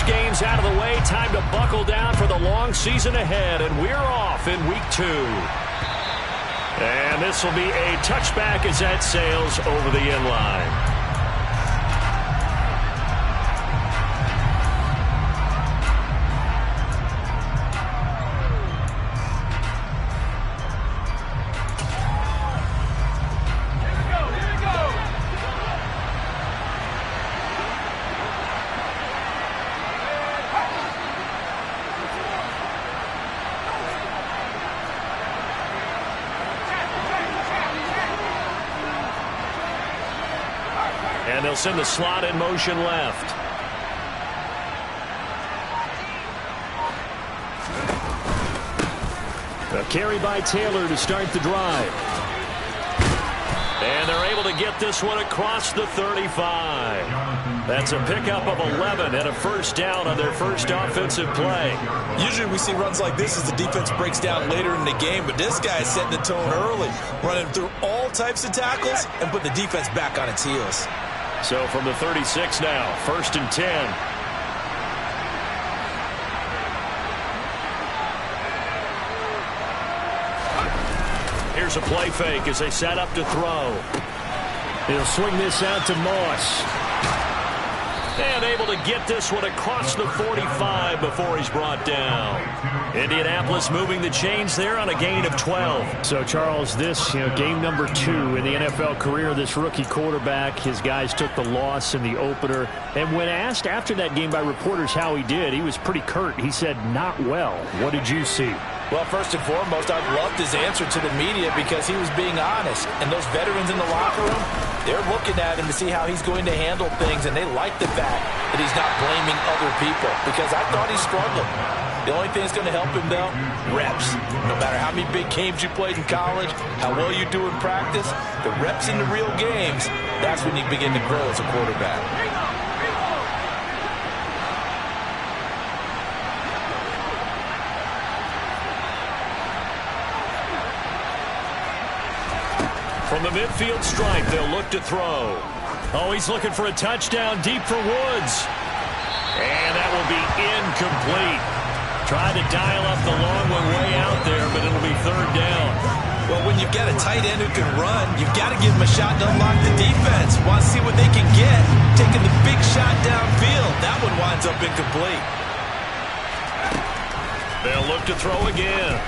games out of the way, time to buckle down for the long season ahead, and we're off in week 2. And this will be a touchback as that sails over the end line. And they'll send the slot in motion left. A carry by Taylor to start the drive. And they're able to get this one across the 35. That's a pickup of 11 and a first down on their first offensive play. Usually we see runs like this as the defense breaks down later in the game, but this guy is setting the tone early, running through all types of tackles and put the defense back on its heels. So from the 36 now, 1st and 10. Here's a play fake as they set up to throw. He'll swing this out to Moss. And able to get this one across the 45 before he's brought down. Indianapolis moving the chains there on a gain of 12. So, Charles, this, game number 2 in the NFL career, this rookie quarterback, his guys took the loss in the opener. And when asked after that game by reporters how he did, he was pretty curt. He said, not well. What did you see? Well, first and foremost, I loved his answer to the media because he was being honest. And those veterans in the locker room, they're looking at him to see how he's going to handle things, and they like the fact that he's not blaming other people because I thought he struggled. The only thing that's going to help him, though, reps. No matter how many big games you played in college, how well you do in practice, the reps in the real games, that's when you begin to grow as a quarterback. From the midfield stripe, they'll look to throw. Oh, he's looking for a touchdown deep for Woods. And that will be incomplete. Tried to dial up the long one way out there, but it'll be 3rd down. Well, when you've got a tight end who can run, you've got to give him a shot to unlock the defense. Want to see what they can get. Taking the big shot downfield. That one winds up incomplete. They'll look to throw again.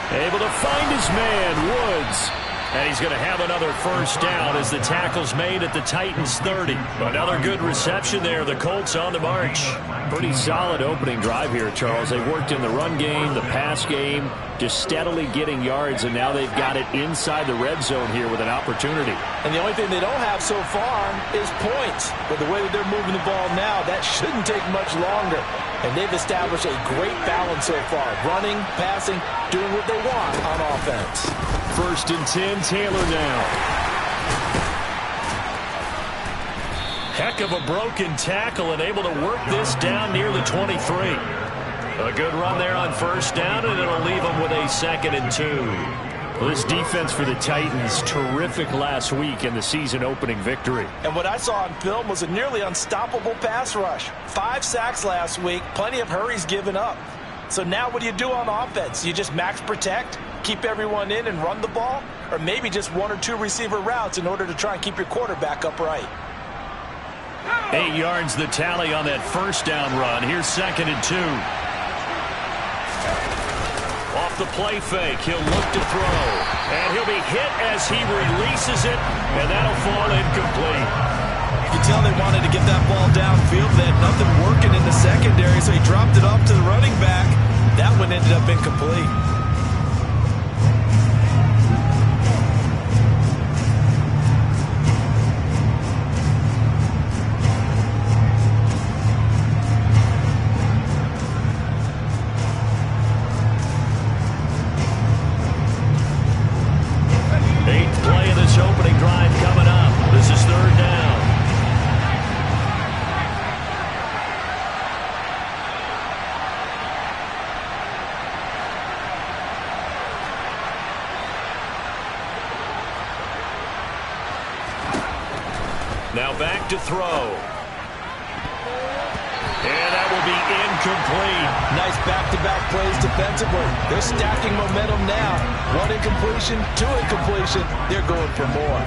Able to find his man, Woods. And he's going to have another first down as the tackle's made at the Titans' 30. Another good reception there. The Colts on the march. Pretty solid opening drive here, Charles. They worked in the run game, the pass game, just steadily getting yards, and now they've got it inside the red zone here with an opportunity. And the only thing they don't have so far is points. But the way that they're moving the ball now, that shouldn't take much longer. And they've established a great balance so far. Running, passing, doing what they want on offense. 1st and 10, Taylor now. Heck of a broken tackle and able to work this down near the 23. A good run there on 1st down, and it'll leave them with a 2nd and 2. Well, this defense for the Titans, terrific last week in the season-opening victory. And what I saw on film was a nearly unstoppable pass rush. 5 sacks last week, plenty of hurries given up. So now what do you do on offense? You just max protect, keep everyone in and run the ball? Or maybe just 1 or 2 receiver routes in order to try and keep your quarterback upright? 8 yards the tally on that 1st down run. Here's 2nd and 2. Off the play fake, he'll look to throw. And he'll be hit as he releases it, and that'll fall incomplete. You can tell they wanted to get that ball downfield. They had nothing working in the secondary, so he dropped it off to the running back. That one ended up incomplete. Opening drive coming up. This is 3rd down. Now back to throw. And that will be incomplete. Nice back-to-back plays defensively. They're stacking momentum now. One incompletion, two incompletion. They're going for more.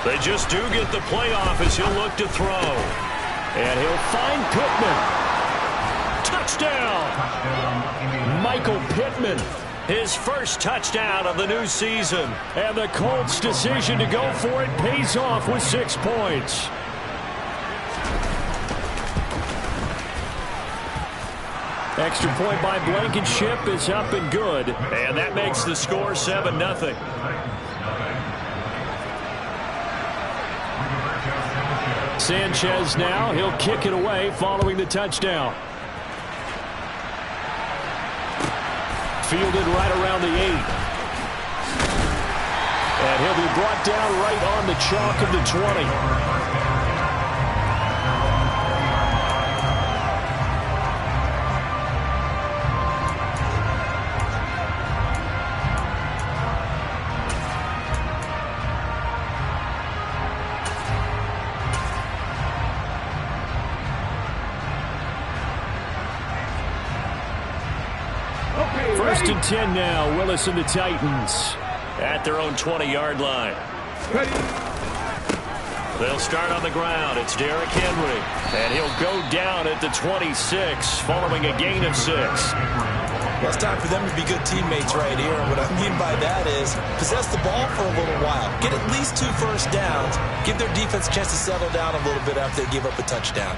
They just do get the playoff as he'll look to throw. And he'll find Pittman. Touchdown! Michael Pittman. His first touchdown of the new season. And the Colts' decision to go for it pays off with 6 points. Extra point by Blankenship is up and good. And that makes the score 7-0. Sanchez now, he'll kick it away following the touchdown. Fielded right around the 8. And he'll be brought down right on the chalk of the 20. First and 10 now. Willis and the Titans at their own 20-yard line. They'll start on the ground. It's Derrick Henry. And he'll go down at the 26 following a gain of 6. Well, it's time for them to be good teammates right here. What I mean by that is possess the ball for a little while. Get at least 2 first downs. Give their defense a chance to settle down a little bit after they give up a touchdown.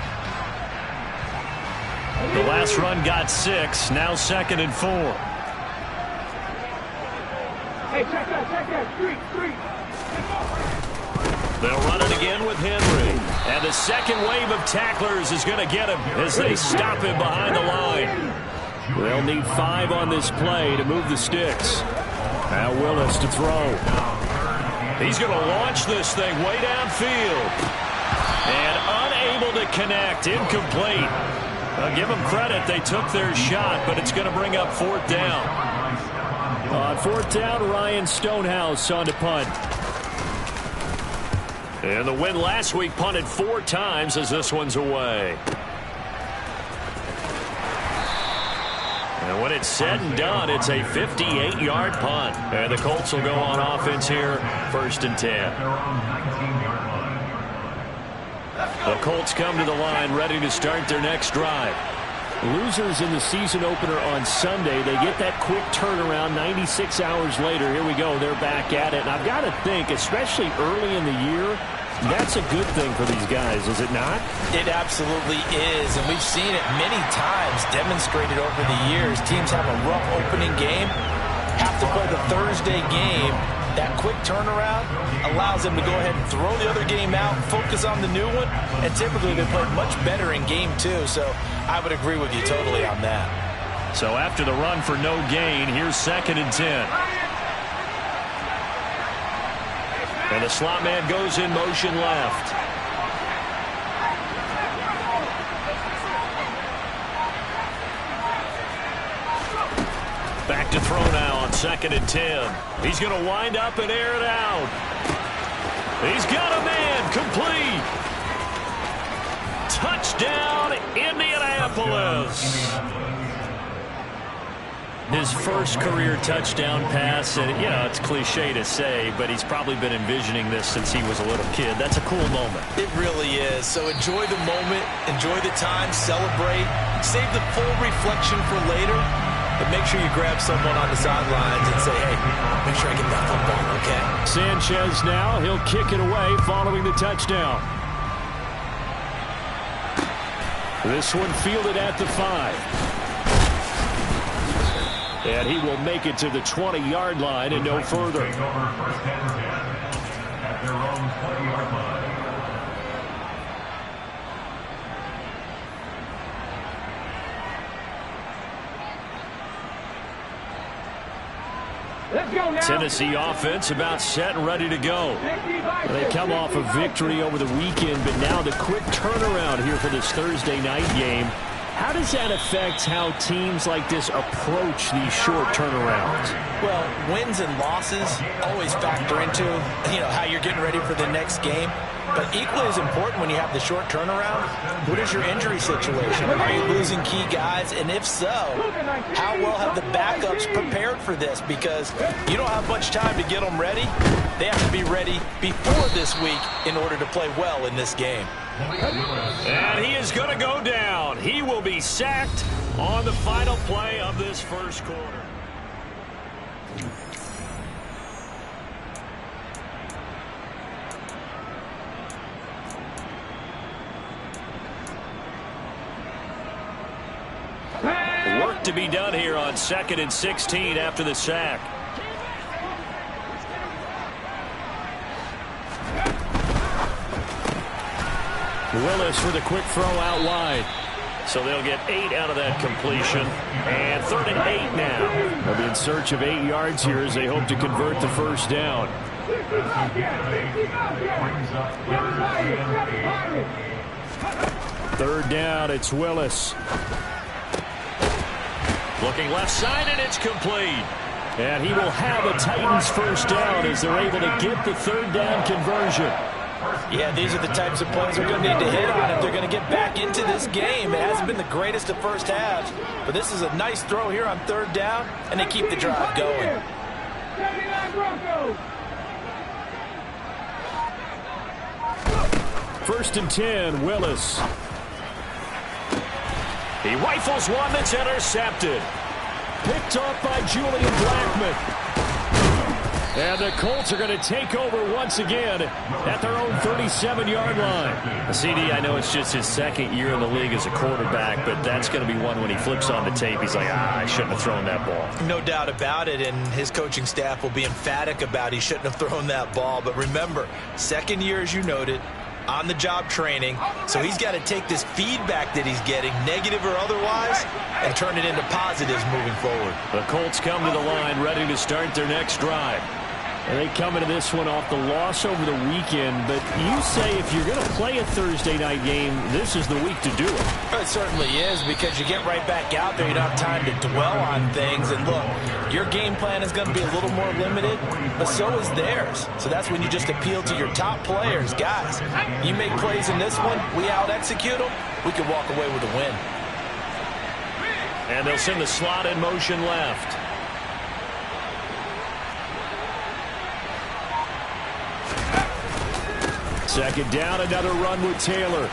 The last run got 6. Now 2nd and 4. Hey, check that. Street. They'll run it again with Henry. And the second wave of tacklers is going to get him as they stop him behind the line. They'll need 5 on this play to move the sticks. Now Willis to throw. He's going to launch this thing way downfield. And unable to connect. Incomplete. I'll give them credit. They took their shot, but it's going to bring up 4th down. On 4th down, Ryan Stonehouse on to punt. And the win last week punted 4 times as this one's away. And when it's said and done, it's a 58-yard punt. And the Colts will go on offense here, 1st and 10. The Colts come to the line ready to start their next drive. Losers in the season opener on Sunday. They get that quick turnaround 96 hours later. Here we go. They're back at it. And I've got to think, especially early in the year, that's a good thing for these guys, is it not? It absolutely is. And we've seen it many times demonstrated over the years. Teams have a rough opening game, have to play the Thursday game. That quick turnaround allows them to go ahead and throw the other game out, focus on the new one, and typically they play much better in game 2. So I would agree with you totally on that. So after the run for no gain, here's 2nd and 10. And the slot man goes in motion left. Back to throw now on 2nd and 10. He's going to wind up and air it out. He's got a man. Complete. Touchdown, Indianapolis. His first career touchdown pass, and you know, it's cliche to say, but he's probably been envisioning this since he was a little kid. That's a cool moment. It really is. So enjoy the moment, enjoy the time, celebrate, save the full reflection for later, but make sure you grab someone on the sidelines and say, hey, make sure I get that football, okay? Sanchez now, he'll kick it away following the touchdown. This one fielded at the 5. And he will make it to the 20-yard line and no further. At their own 20-yard line. Let's go now. Tennessee offense about set and ready to go. They come off a victory over the weekend, but now the quick turnaround here for this Thursday night game. How does that affect how teams like this approach these short turnarounds? Well, wins and losses always factor into, how you're getting ready for the next game. But equally as important when you have the short turnaround, what is your injury situation? Are you losing key guys? And if so, how well have the backups prepared for this? Because you don't have much time to get them ready. They have to be ready before this week in order to play well in this game. And he is going to go down. He will be sacked on the final play of this first quarter. Work to be done here on 2nd and 16 after the sack. Willis with a quick throw out wide. So they'll get 8 out of that completion. And 3rd and 8 now. They'll be in search of 8 yards here as they hope to convert the first down. Third down, it's Willis. Looking left side, and it's complete. And he will have a Titans first down as they're able to get the third down conversion. Yeah, these are the types of plays they're going to need to hit on if they're going to get back into this game. It hasn't been the greatest of first halves, but this is a nice throw here on third down, and they keep the drive going. First and 10, Willis. He rifles one that's intercepted. Picked off by Julian Blackmon. And the Colts are going to take over once again at their own 37-yard line. CD, I know it's just his second year in the league as a quarterback, but that's going to be one when he flips on the tape. He's like, I shouldn't have thrown that ball. No doubt about it, and his coaching staff will be emphatic about he shouldn't have thrown that ball. But remember, second year, as you noted, on-the-job training, so he's got to take this feedback that he's getting, negative or otherwise, and turn it into positives moving forward. The Colts come to the line ready to start their next drive. And they come into this one off the loss over the weekend, but you say if you're going to play a Thursday night game, this is the week to do it. It certainly is, because you get right back out there. You don't have time to dwell on things. And look, your game plan is going to be a little more limited, but so is theirs. So that's when you just appeal to your top players. Guys, you make plays in this one, we out-execute them, we can walk away with a win. And they'll send the slot in motion left. Second down, another run with Taylor.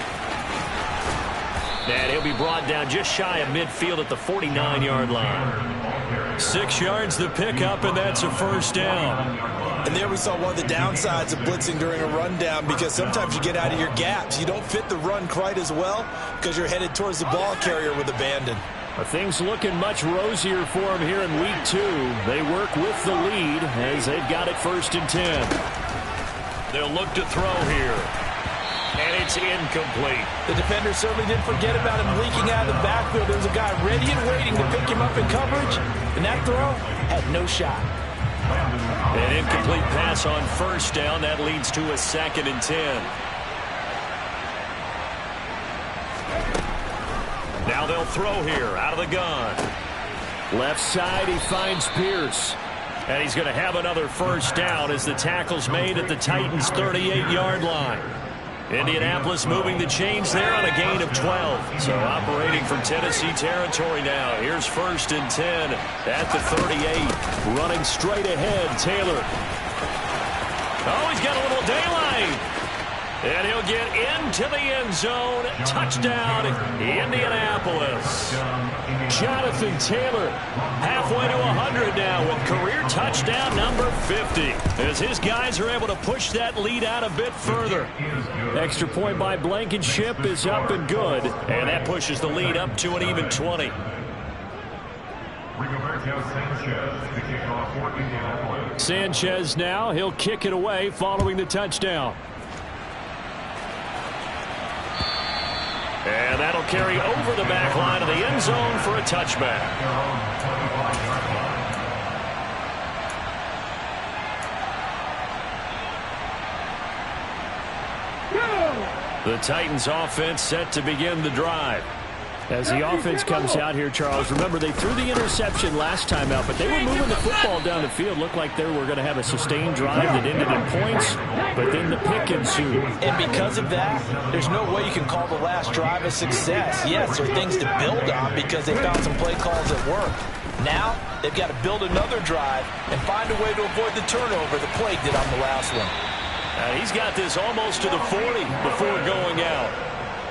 And he'll be brought down just shy of midfield at the 49-yard line. 6 yards the pickup, and that's a first down. And there we saw one of the downsides of blitzing during a rundown, because sometimes you get out of your gaps. You don't fit the run quite as well because you're headed towards the ball carrier with abandon. Things looking much rosier for him here in week 2. They work with the lead as they've got it 1st and 10. They'll look to throw here. And it's incomplete. The defender certainly didn't forget about him leaking out of the backfield. There was a guy ready and waiting to pick him up in coverage, and that throw had no shot. An incomplete pass on first down. That leads to a 2nd and 10. Now they'll throw here out of the gun. Left side, he finds Pierce. And he's going to have another first down as the tackle's made at the Titans' 38-yard line. Indianapolis moving the chains there on a gain of 12. So operating from Tennessee territory now. Here's 1st and 10 at the 38. Running straight ahead, Taylor. Oh, he's got a little daylight. And he'll get into the end zone. Touchdown, Indianapolis. Jonathan Taylor halfway to 100 now with career touchdown number 50. As his guys are able to push that lead out a bit further. Extra point by Blankenship is up and good. And that pushes the lead up to an even 20. Sanchez now, he'll kick it away following the touchdown. And that'll carry over the back line of the end zone for a touchback. The Titans offense set to begin the drive. As the offense comes out here, Charles, remember they threw the interception last time out, but they were moving the football down the field. Looked like they were going to have a sustained drive that ended in points, but then the pick ensued. And because of that, there's no way you can call the last drive a success. Yes, there are things to build on because they found some play calls that work. Now, they've got to build another drive and find a way to avoid the turnover the play did on the last one. He's got this almost to the 40 before going out.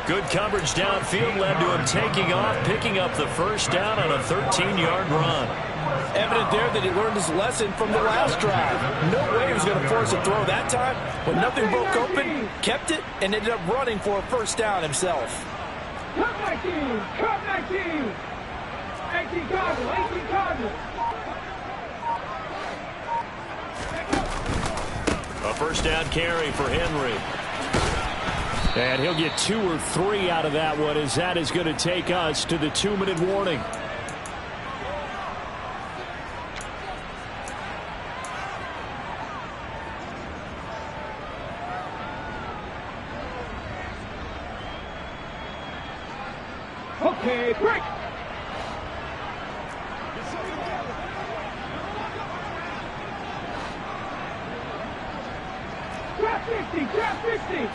Good coverage downfield led to him taking off, picking up the first down on a 13-yard run. Evident there that he learned his lesson from the last drive. No way he was going to force a throw that time. When nothing broke open, kept it, and ended up running for a first down himself. Come back in! Come back in! 18 Cardinals! 18 Cardinals! A first down carry for Henry. And he'll get 2 or 3 out of that one, as that is going to take us to the 2-minute warning. Okay, break! Drop 50! Drop 50!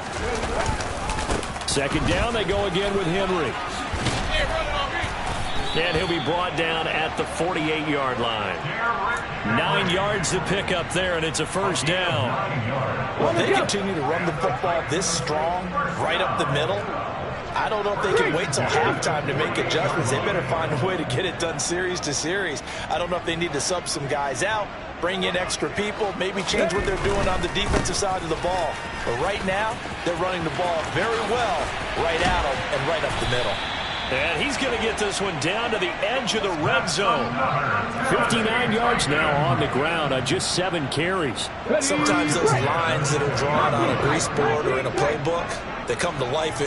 Second down, they go again with Henry. And he'll be brought down at the 48-yard line. 9 yards to pick up there, and it's a first down. Well, they continue to run the football this strong, right up the middle. I don't know if they can wait till halftime to make adjustments. They better find a way to get it done series to series. I don't know if they need to sub some guys out, bring in extra people, maybe change what they're doing on the defensive side of the ball. But right now, they're running the ball very well right at them and right up the middle. And he's going to get this one down to the edge of the red zone. 59 yards now on the ground on just 7 carries. Sometimes those lines that are drawn on a grease board or in a playbook, they come to life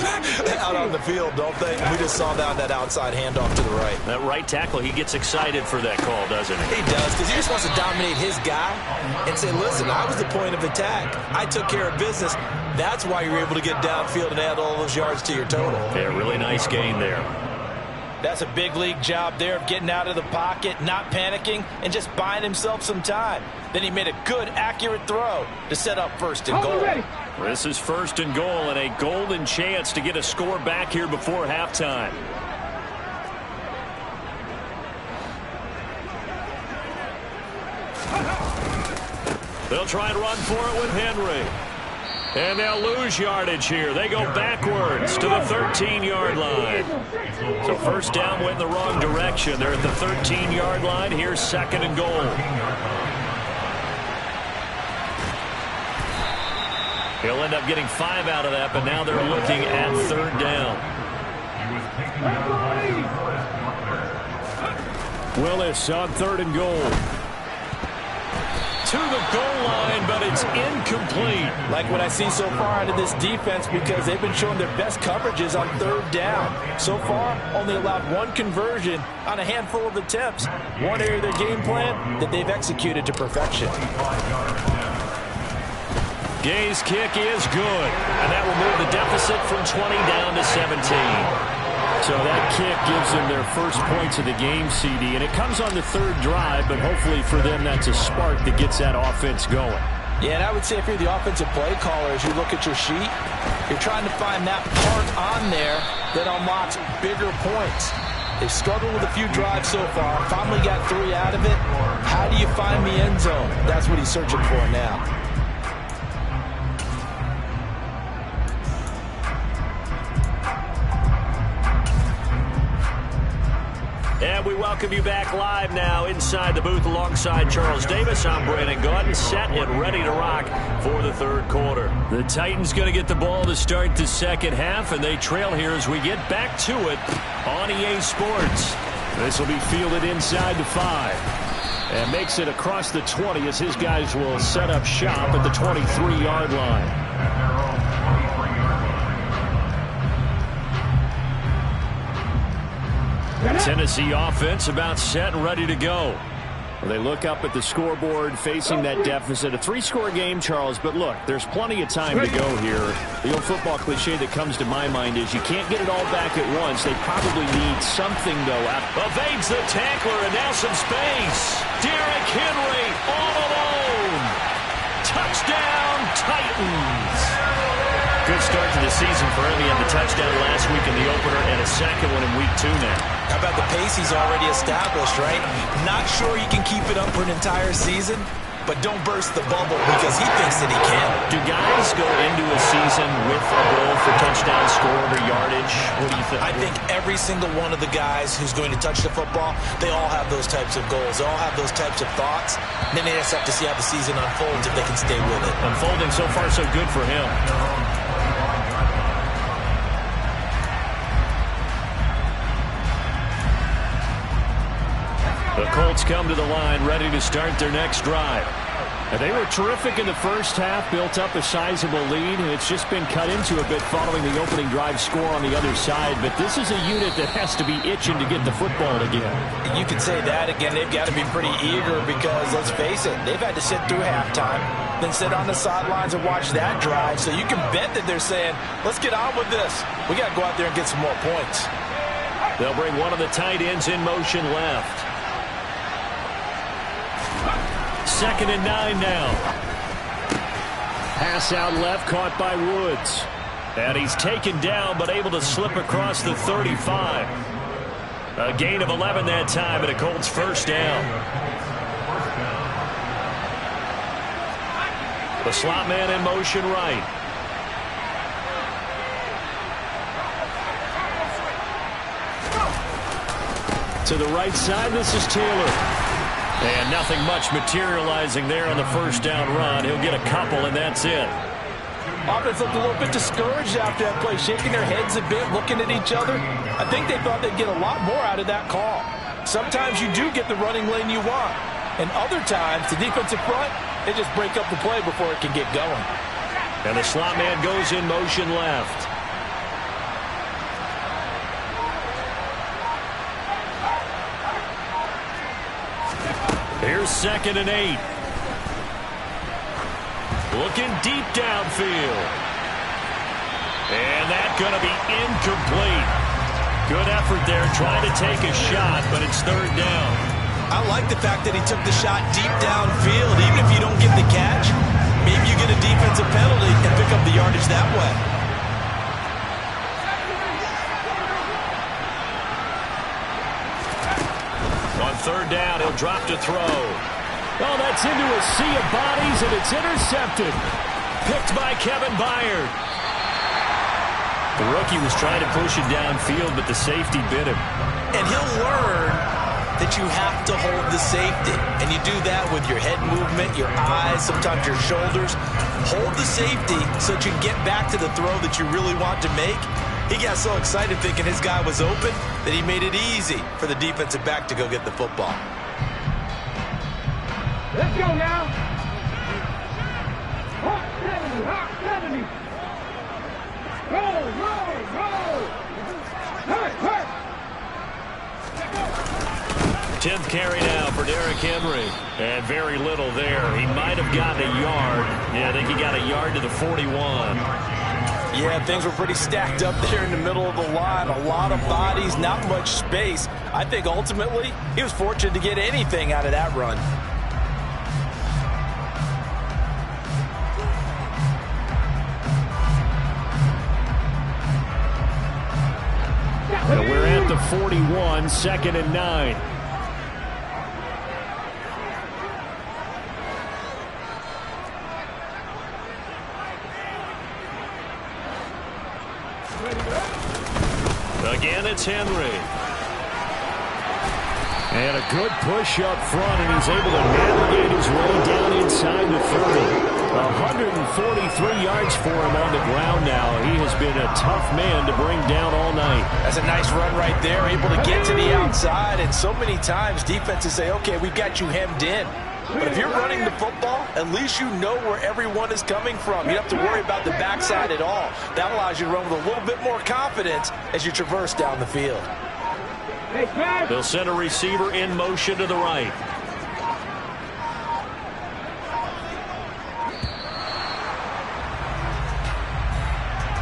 out on the field, don't they? We just saw that outside handoff to the right. That right tackle, he gets excited for that call, doesn't he? He does, because he just wants to dominate his guy and say, listen, I was the point of attack. I took care of business. That's why you're able to get downfield and add all those yards to your total. Yeah, really nice gain there. That's a big league job there of getting out of the pocket, not panicking, and just buying himself some time. Then he made a good, accurate throw to set up first and goal. This is first and goal and a golden chance to get a score back here before halftime. They'll try and run for it with Henry. And they'll lose yardage here. They go backwards to the 13-yard line. So first down went in the wrong direction. They're at the 13-yard line. Here's second and goal. He'll end up getting 5 out of that, but now they're looking at third down. Willis on third and goal. To the goal line, but it's incomplete. Like what I see so far out of this defense, because they've been showing their best coverages on third down. So far, only allowed 1 conversion on a handful of attempts. One area of their game plan that they've executed to perfection. Gay's kick is good, and that will move the deficit from 20 down to 17. So that kick gives them their first points of the game, CD, and it comes on the third drive, but hopefully for them that's a spark that gets that offense going. Yeah, and I would say if you're the offensive play caller, as you look at your sheet, you're trying to find that part on there that unlocks bigger points. They've struggled with a few drives so far, finally got 3 out of it. How do you find the end zone? That's what he's searching for now. And we welcome you back live now inside the booth alongside Charles Davis. I'm Brandon Gaudin, set and ready to rock for the third quarter. The Titans going to get the ball to start the second half, and they trail here as we get back to it on EA Sports. This will be fielded inside the 5. And makes it across the 20 as his guys will set up shop at the 23-yard line. Tennessee offense about set and ready to go. Well, they look up at the scoreboard facing that deficit. A 3-score game, Charles, but look, there's plenty of time to go here. The old football cliche that comes to my mind is you can't get it all back at once. They probably need something, though. Evades the tackler, and now some space. Derrick Henry all alone. Touchdown, Titans. Good start to the season for him. He had the touchdown last week in the opener and a second one in week 2 now. How about the pace he's already established, right? Not sure he can keep it up for an entire season, but don't burst the bubble because he thinks that he can. Do guys go into a season with a goal for touchdown scored or yardage? What do you think? I think every single one of the guys who's going to touch the football, they all have those types of goals. They all have those types of thoughts. Then they just have to see how the season unfolds if they can stay with it. Unfolding so far so good for him. The Colts come to the line, ready to start their next drive. And they were terrific in the first half, built up a sizable lead, and it's just been cut into a bit following the opening drive score on the other side. But this is a unit that has to be itching to get the football again. You could say that again. They've got to be pretty eager because, let's face it, they've had to sit through halftime, then sit on the sidelines and watch that drive. So you can bet that they're saying, let's get on with this. We got to go out there and get some more points. They'll bring one of the tight ends in motion left. 2nd and 9 now. Pass out left, caught by Woods. And he's taken down, but able to slip across the 35. A gain of 11 that time, and a Colts first down. The slot man in motion right. To the right side, this is Taylor. And nothing much materializing there on the first down run. He'll get a couple, and that's it. Offense looked a little bit discouraged after that play, shaking their heads a bit, looking at each other. I think they thought they'd get a lot more out of that call. Sometimes you do get the running lane you want. And other times, the defensive front, they just break up the play before it can get going. And the slot man goes in motion left. Here's 2nd and 8. Looking deep downfield. And that's going to be incomplete. Good effort there trying to take a shot, but it's 3rd down. I like the fact that he took the shot deep downfield. Even if you don't get the catch, maybe you get a defensive penalty and pick up the yardage that way. On 3rd down, he'll drop to throw. Oh, that's into a sea of bodies, and it's intercepted. Picked by Kevin Byard. The rookie was trying to push it downfield, but the safety bit him. And he'll learn that you have to hold the safety. And you do that with your head movement, your eyes, sometimes your shoulders. Hold the safety so that you can get back to the throw that you really want to make. He got so excited thinking his guy was open that he made it easy for the defensive back to go get the football. Let's go now. Hot 70, hot 70. Roll, roll, roll. Hurt, hurt. 10th carry now for Derrick Henry. And very little there. He might have gotten a yard. Yeah, I think he got a yard to the 41. Yeah, things were pretty stacked up there in the middle of the line. A lot of bodies, not much space. I think ultimately he was fortunate to get anything out of that run. And we're at the 41, 2nd and 9. Again, it's Henry. And a good push up front, and he's able to navigate his way down inside the 30. 143 yards for him on the ground now. He has been a tough man to bring down all night. That's a nice run right there, able to get to the outside. And so many times defenses say, okay, we've got you hemmed in. But if you're running the football, at least you know where everyone is coming from. You don't have to worry about the backside at all. That allows you to run with a little bit more confidence as you traverse down the field. They'll send a receiver in motion to the right.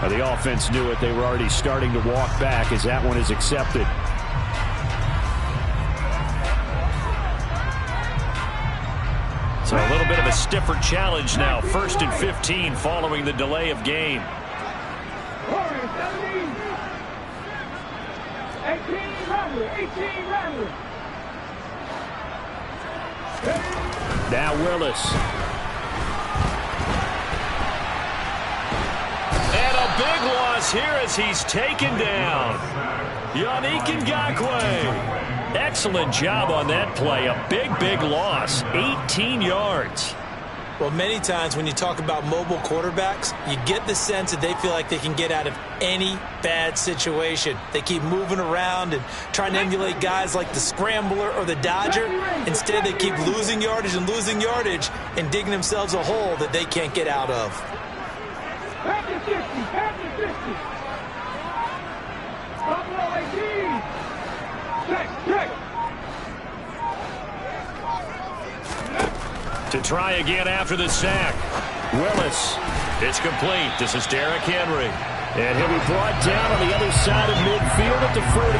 The offense knew it. They were already starting to walk back as that one is accepted. So a little bit of a stiffer challenge now. 1st and 15 following the delay of game. 18 Rattler. Now Willis. And a big loss here as he's taken down. Yannick Ngakoue. Excellent job on that play. A big loss. 18 yards. Well, many times when you talk about mobile quarterbacks, you get the sense that they feel like they can get out of any bad situation. They keep moving around and trying to emulate guys like the Scrambler or the Dodger. Instead, they keep losing yardage and digging themselves a hole that they can't get out of. Back to 50. Buffalo 18. Check. To try again after the sack. Willis. It's complete. This is Derrick Henry. And he'll be brought down on the other side of midfield at the 43.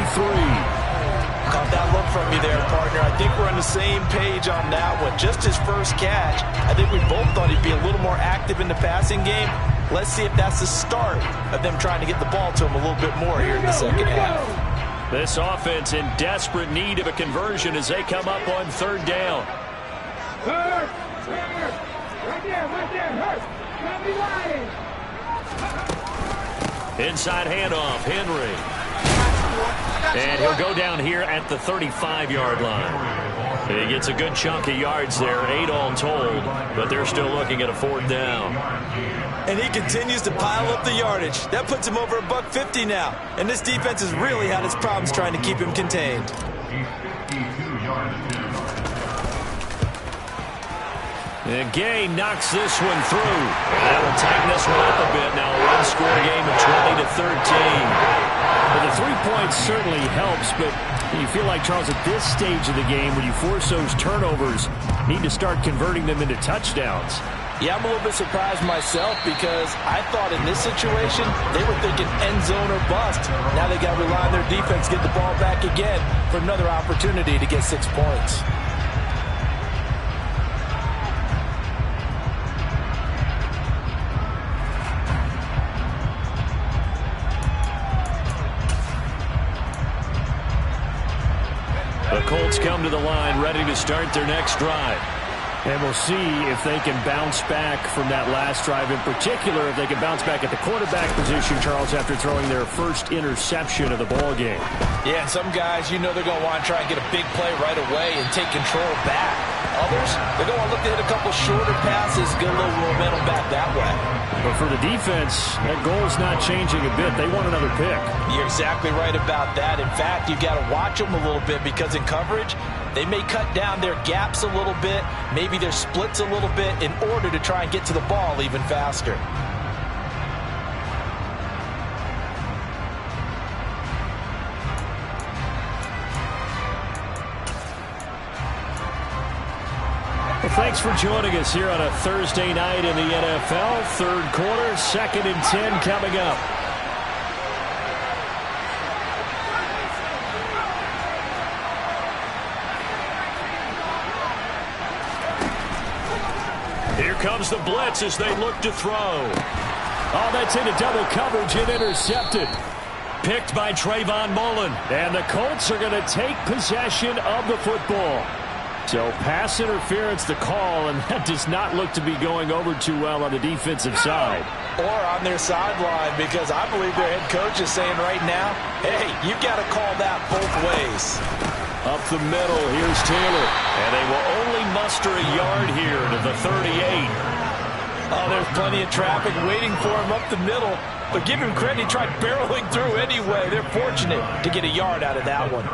Caught that look from you there, partner. I think we're on the same page on that one. Just his first catch. I think we both thought he'd be a little more active in the passing game. Let's see if that's the start of them trying to get the ball to him a little bit more here in the second half. This offense in desperate need of a conversion as they come up on 3rd down. Hurt. Right there. Hurt. Can't be lying. Inside handoff. Henry. And he'll go down here at the 35-yard line. He gets a good chunk of yards there, 8 all told, but they're still looking at a 4th down. And he continues to pile up the yardage. That puts him over $150 now. And this defense has really had its problems trying to keep him contained. And Gay knocks this one through. That will tighten this one up a bit. Now a one-score game of 20-13. Well, the 3 points certainly helps, but you feel like, Charles, at this stage of the game, when you force those turnovers, need to start converting them into touchdowns. Yeah, I'm a little bit surprised myself because I thought in this situation they were thinking end zone or bust. Now they got to rely on their defense, get the ball back again for another opportunity to get 6 points. The Colts come to the line ready to start their next drive. And we'll see if they can bounce back from that last drive, in particular if they can bounce back at the quarterback position, Charles, after throwing their first interception of the ball game. Yeah, and some guys, you know they're going to want to try and get a big play right away and take control back. Others, they're going to look to hit a couple shorter passes, get a little momentum back that way. But for the defense, that goal's not changing a bit. They want another pick. You're exactly right about that. In fact, you've got to watch them a little bit because in coverage, they may cut down their gaps a little bit, maybe their splits a little bit in order to try and get to the ball even faster. Well, thanks for joining us here on a Thursday night in the NFL. 3rd quarter, 2nd and 10 coming up. Here comes the blitz as they look to throw. Oh, that's into double coverage and intercepted. Picked by Trayvon Mullen. And the Colts are going to take possession of the football. So pass interference the call, and that does not look to be going over too well on the defensive side. Or on their sideline, because I believe their head coach is saying right now, hey, you've got to call that both ways. Up the middle, here's Taylor. And they will only muster a yard here to the 38. Oh, there's plenty of traffic waiting for him up the middle. But give him credit, he tried barreling through anyway. They're fortunate to get a yard out of that one.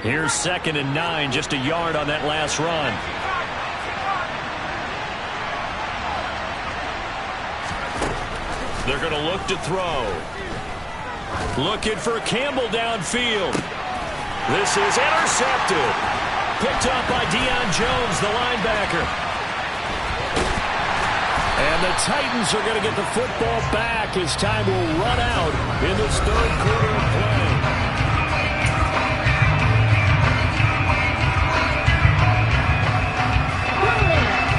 Here's 2nd and 9, just a yard on that last run. They're going to look to throw. Looking for Campbell downfield. This is intercepted. Picked up by Deion Jones, the linebacker. And the Titans are going to get the football back as time will run out in this 3rd quarter of play.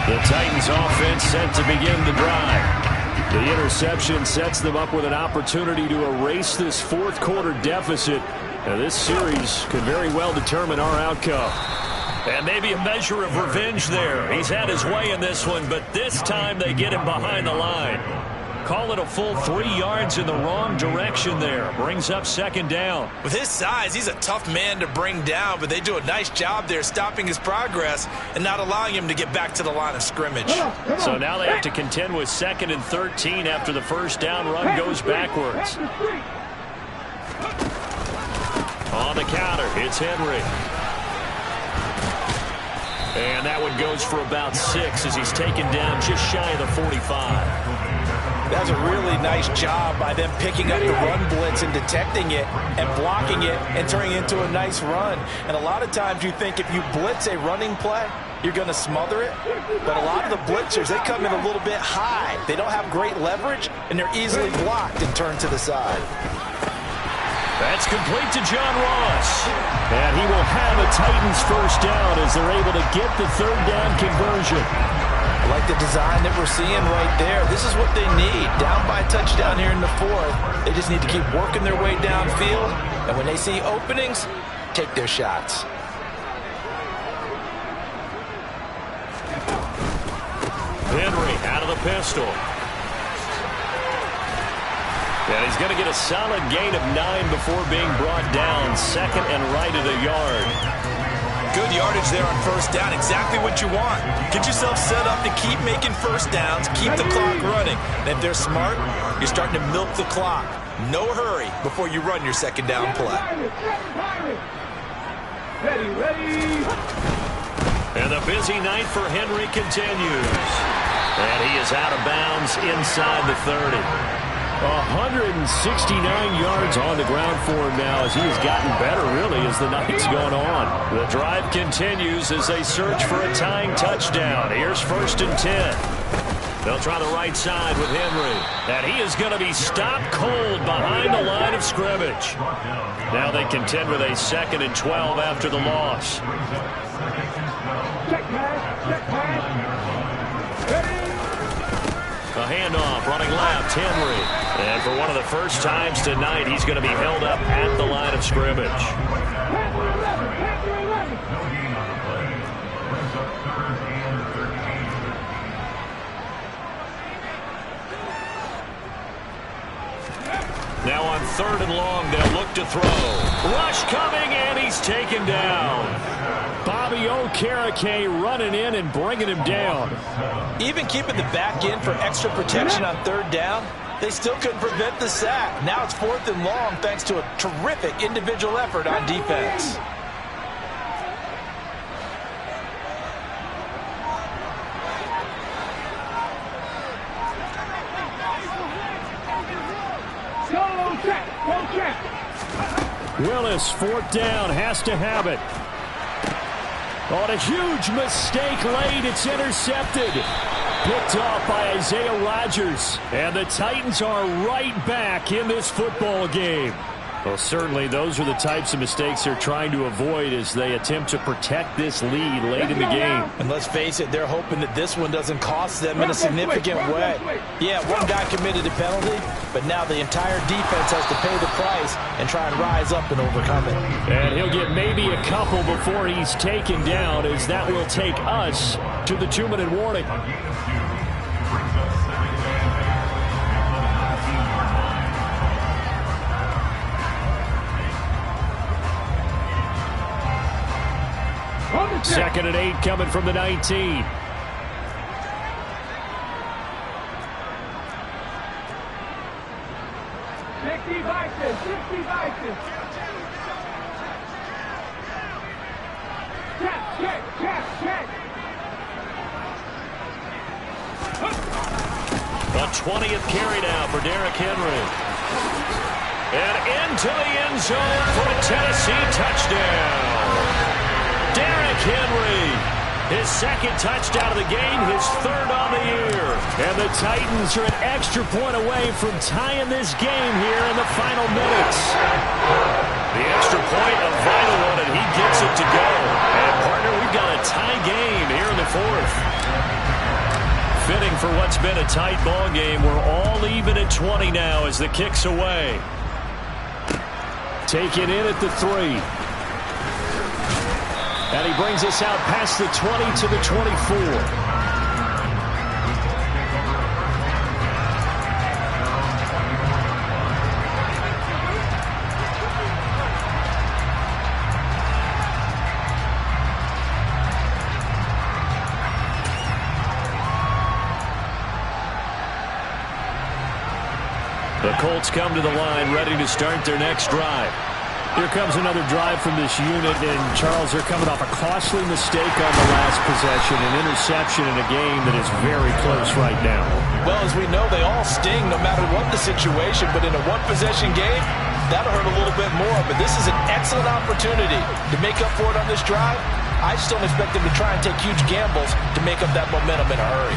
The Titans offense set to begin the drive. The interception sets them up with an opportunity to erase this 4th quarter deficit. Now, this series could very well determine our outcome. And maybe a measure of revenge there. He's had his way in this one, but this time they get him behind the line. Call it a full 3 yards in the wrong direction there. Brings up 2nd down. With his size, he's a tough man to bring down, but they do a nice job there stopping his progress and not allowing him to get back to the line of scrimmage. So now they have to contend with 2nd and 13 after the 1st down run goes backwards. On the counter, it's Henry. And that one goes for about 6 as he's taken down just shy of the 45. That's a really nice job by them picking up the run blitz and detecting it and blocking it and turning it into a nice run. And a lot of times you think if you blitz a running play, you're going to smother it. But a lot of the blitzers, they come in a little bit high. They don't have great leverage, and they're easily blocked and turned to the side. That's complete to John Ross. And he will have a Titans 1st down as they're able to get the 3rd down conversion. I like the design that we're seeing right there. This is what they need. Down by a touchdown here in the 4th. They just need to keep working their way downfield. And when they see openings, take their shots. Henry out of the pistol. And he's going to get a solid gain of 9 before being brought down. 2nd and right at a yard. Good yardage there on 1st down. Exactly what you want. Get yourself set up to keep making 1st downs, keep the clock running. And if they're smart, you're starting to milk the clock. No hurry before you run your 2nd down play. Ready. And the busy night for Henry continues. And he is out of bounds inside the 30. 169 yards on the ground for him now as he has gotten better, really, as the night's gone on. The drive continues as they search for a tying touchdown. Here's 1st and 10. They'll try the right side with Henry. And he is going to be stopped cold behind the line of scrimmage. Now they contend with a 2nd and 12 after the loss. Check pass. Ready. A handoff, running left, Henry. And for one of the first times tonight, he's going to be held up at the line of scrimmage. Now on 3rd and long, they'll look to throw. Rush coming, and he's taken down. Bobby Okereke running in and bringing him down. Even keeping the back end for extra protection on 3rd down, they still couldn't prevent the sack. Now it's 4th and long thanks to a terrific individual effort on defense. Go check. Willis, 4th down, has to have it. On a huge mistake late, it's intercepted. Picked off by Isaiah Rodgers. And the Titans are right back in this football game. Well, certainly those are the types of mistakes they're trying to avoid as they attempt to protect this lead late in the game. And let's face it, they're hoping that this one doesn't cost them in a significant way. Yeah, one guy committed a penalty, but now the entire defense has to pay the price and try and rise up and overcome it. And he'll get maybe a couple before he's taken down, as that will take us to the 2-minute warning. Second and 8 coming from the 19. 60 Vikings, 60 Vikings. Check. A 20th carry now for Derrick Henry. And into the end zone for a Tennessee touchdown. Derrick Henry, his second touchdown of the game, his third on the year. And the Titans are an extra point away from tying this game here in the final minutes. The extra point, a vital one, and he gets it to go. And, partner, we've got a tie game here in the fourth. Fitting for what's been a tight ball game. We're all even at 20 now as the kick's away. Taken in at the 3. And he brings us out past the 20 to the 24. The Colts come to the line ready to start their next drive. Here comes another drive from this unit, and Charles, they're coming off a costly mistake on the last possession, an interception in a game that is very close right now. Well, as we know, they all sting no matter what the situation, but in a one-possession game, that'll hurt a little bit more. But this is an excellent opportunity to make up for it on this drive. I just don't expect them to try and take huge gambles to make up that momentum in a hurry.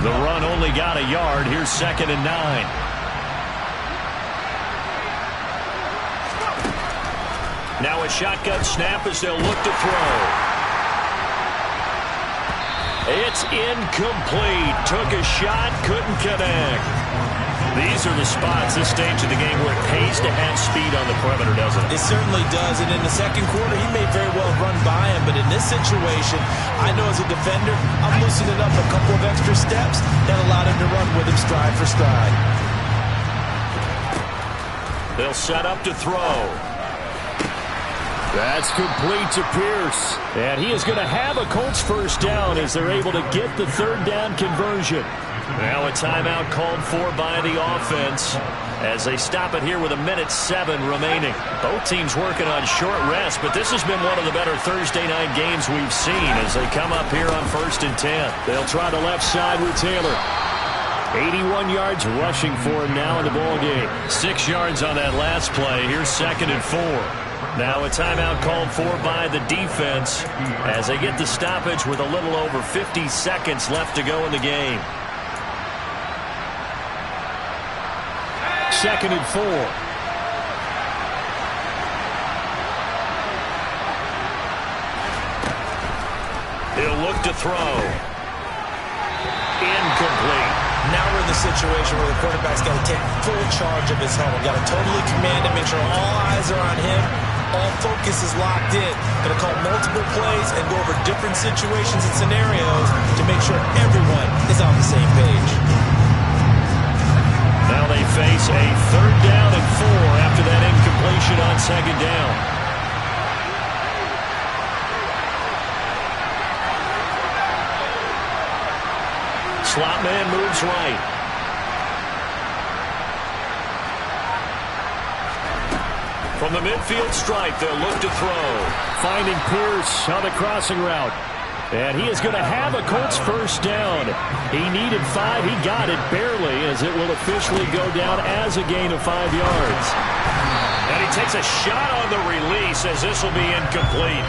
The run only got a yard. Here's 2nd and 9. Now a shotgun snap as they'll look to throw. It's incomplete. Took a shot, couldn't connect. These are the spots, this stage of the game, where it pays to have speed on the perimeter, doesn't it? It certainly does, and in the second quarter, he may very well run by him, but in this situation, I know as a defender, I'm loosening up a couple of extra steps that allowed him to run with him stride for stride. They'll set up to throw. That's complete to Pierce. And he is going to have a Colts first down as they're able to get the third down conversion. Now a timeout called for by the offense as they stop it here with 1:07 remaining. Both teams working on short rest, but this has been one of the better Thursday night games we've seen as they come up here on 1st and 10. They'll try the left side with Taylor. 81 yards rushing for him now in the ball game. 6 yards on that last play. Here's 2nd and 4. Now a timeout called for by the defense as they get the stoppage with a little over 50 seconds left to go in the game. 2nd and 4. He'll look to throw. Incomplete. Now we're in the situation where the quarterback's got to take full charge of his helmet. Got to totally command it, make sure all eyes are on him. All focus is locked in. Going to call multiple plays and go over different situations and scenarios to make sure everyone is on the same page. Now they face a 3rd down and 4 after that incompletion on 2nd down. Slot man moves right. From the midfield stripe, they'll look to throw. Finding Pierce on the crossing route. And he is going to have a Colts first down. He needed 5. He got it barely, as it will officially go down as a gain of 5 yards. And he takes a shot on the release as this will be incomplete.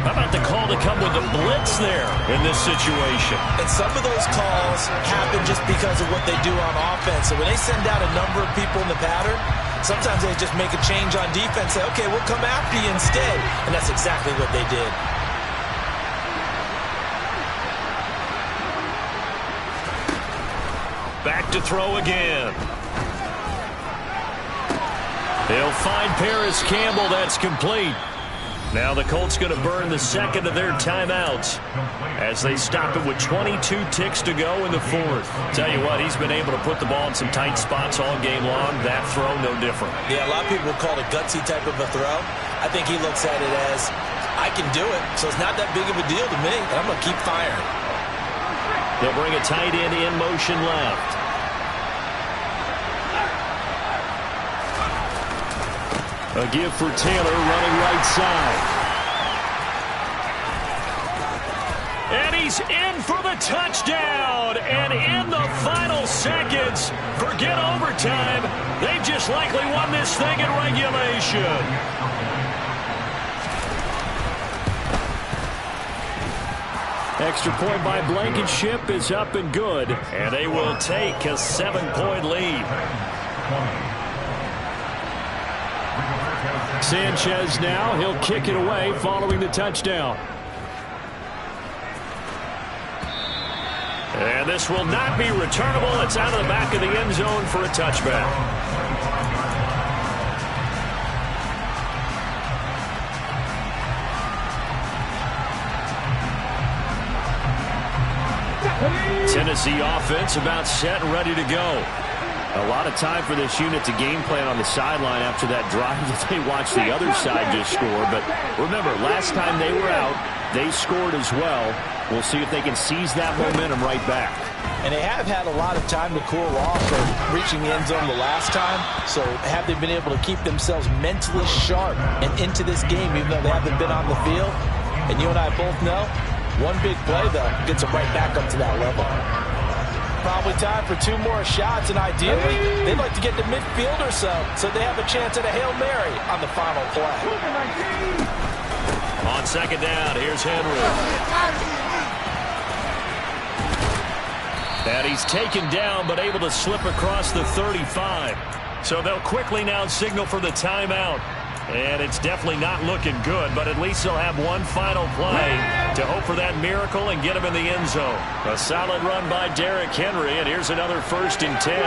How about the call to come with the blitz there in this situation? And some of those calls happen just because of what they do on offense. So when they send out a number of people in the pattern, sometimes they just make a change on defense, say, okay, we'll come after you instead. And that's exactly what they did. Back to throw again. They'll find Paris Campbell. That's complete. Now the Colts going to burn the second of their timeouts as they stop it with 22 ticks to go in the fourth. Tell you what, he's been able to put the ball in some tight spots all game long. That throw, no different. Yeah, a lot of people call it a gutsy type of a throw. I think he looks at it as, I can do it, so it's not that big of a deal to me, and I'm going to keep firing. They'll bring a tight end in motion left. A give for Taylor running right side. And he's in for the touchdown. And in the final seconds, forget overtime. They've just likely won this thing in regulation. Extra point by Blankenship is up and good. And they will take a 7-point lead. Sanchez now, he'll kick it away following the touchdown. And this will not be returnable. It's out of the back of the end zone for a touchback. Tennessee offense about set and ready to go. A lot of time for this unit to game plan on the sideline after that drive that they watched the other side just score. But remember, last time they were out, they scored as well. We'll see if they can seize that momentum right back. And they have had a lot of time to cool off for reaching the end zone the last time. So have they been able to keep themselves mentally sharp and into this game, even though they haven't been on the field? And you and I both know, one big play, though, gets them right back up to that level. Probably time for 2 more shots, and ideally, they'd like to get to midfield or so they have a chance at a Hail Mary on the final play. On second down, here's Henry. And he's taken down, but able to slip across the 35. So they'll quickly now signal for the timeout. And it's definitely not looking good, but at least they'll have one final play to hope for that miracle and get him in the end zone. A solid run by Derrick Henry, and here's another 1st and 10.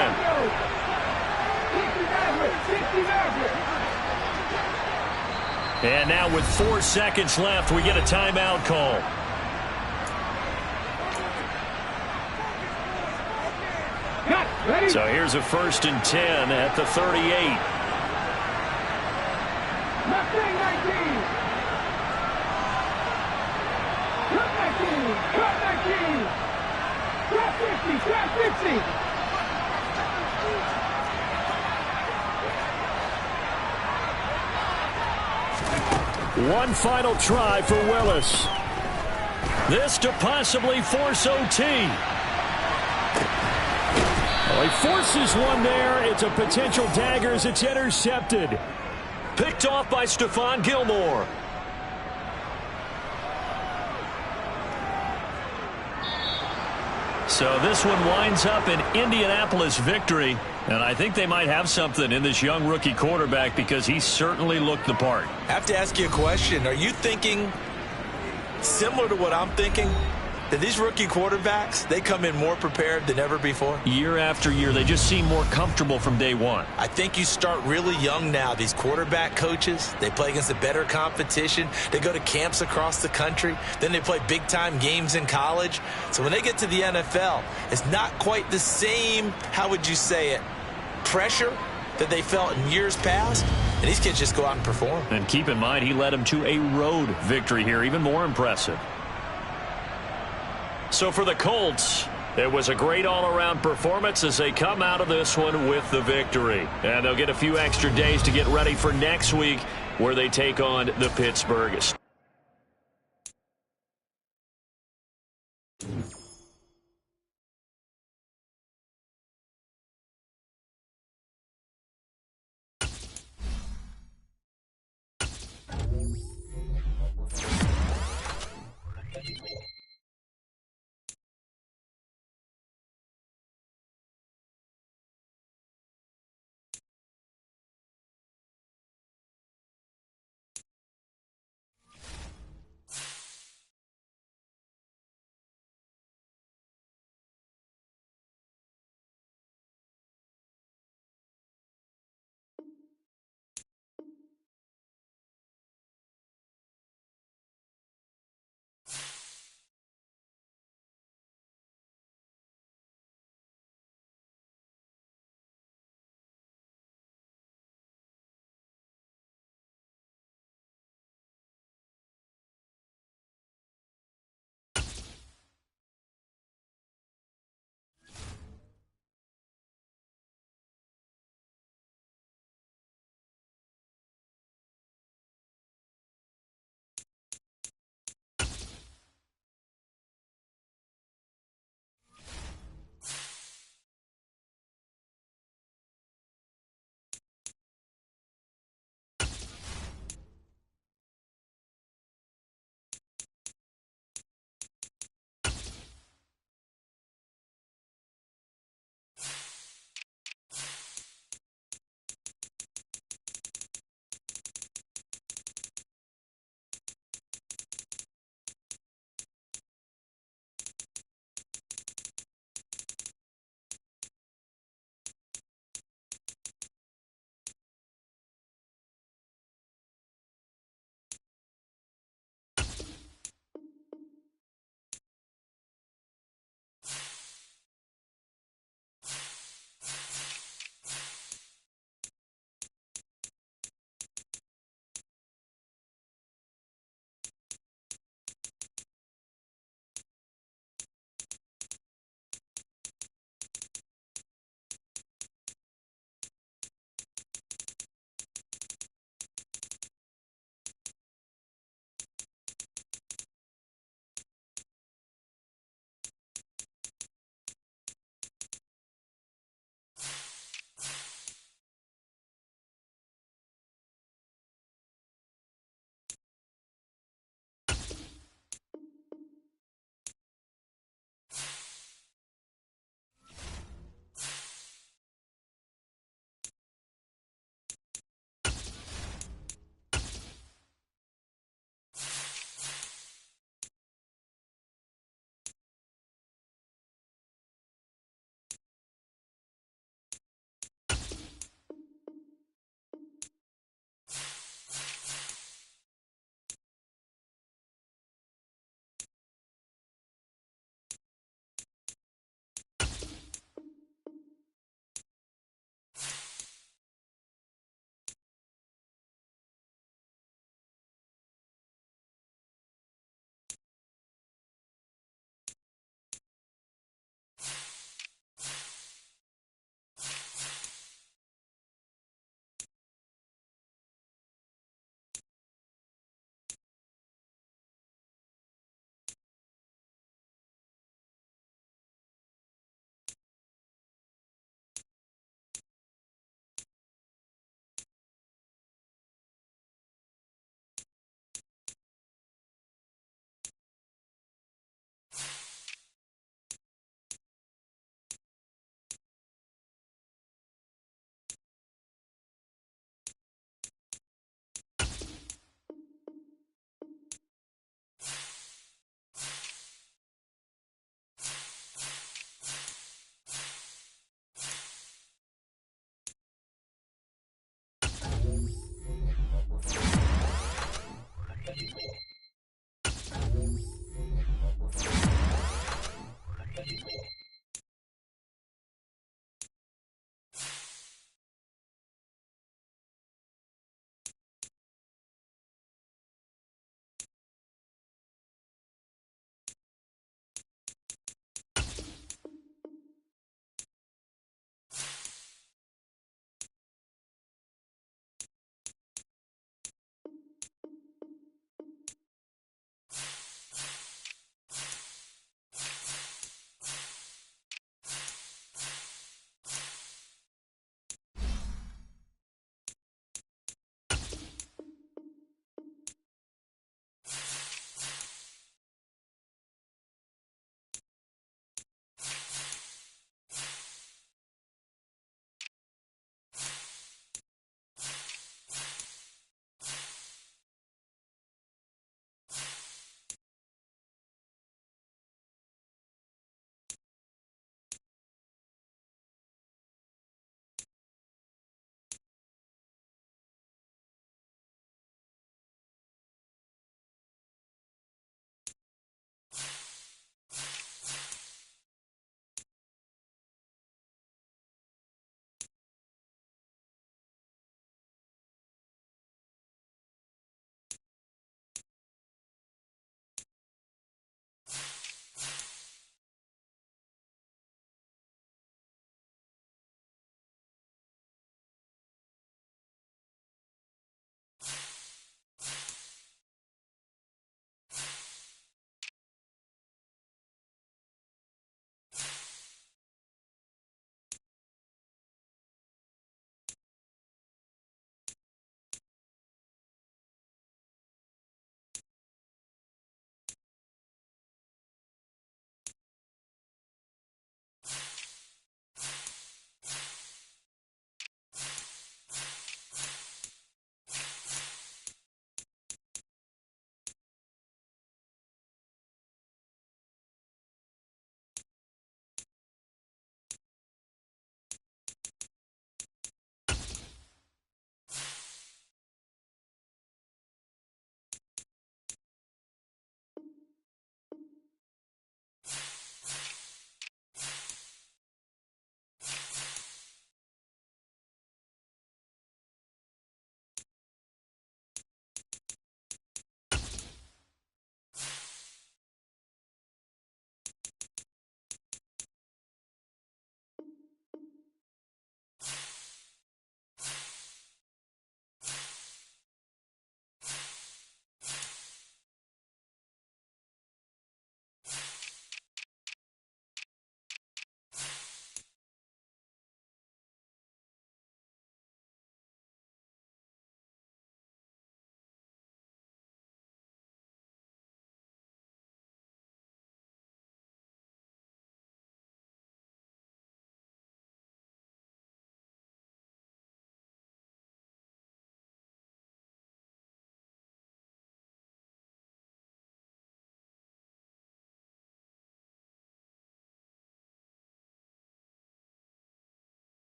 And now with 4 seconds left, we get a timeout call. So here's a 1st and 10 at the 38. Left wing 19. Cut 19. Trap 50. Trap 50. One final try for Willis. This to possibly force OT. Well, he forces one there. It's a potential dagger as it's intercepted. Picked off by Stephon Gilmore. So this one winds up an Indianapolis victory. And I think they might have something in this young rookie quarterback because he certainly looked the part. I have to ask you a question. Are you thinking similar to what I'm thinking? That these rookie quarterbacks, they come in more prepared than ever before? Year after year, they just seem more comfortable from day one. I think you start really young now. These quarterback coaches, they play against a better competition. They go to camps across the country. Then they play big-time games in college. So when they get to the NFL, it's not quite the same, how would you say it, pressure that they felt in years past. And these kids just go out and perform. And keep in mind, he led them to a road victory here, even more impressive. So for the Colts, it was a great all-around performance as they come out of this one with the victory. And they'll get a few extra days to get ready for next week where they take on the Pittsburgh Steelers.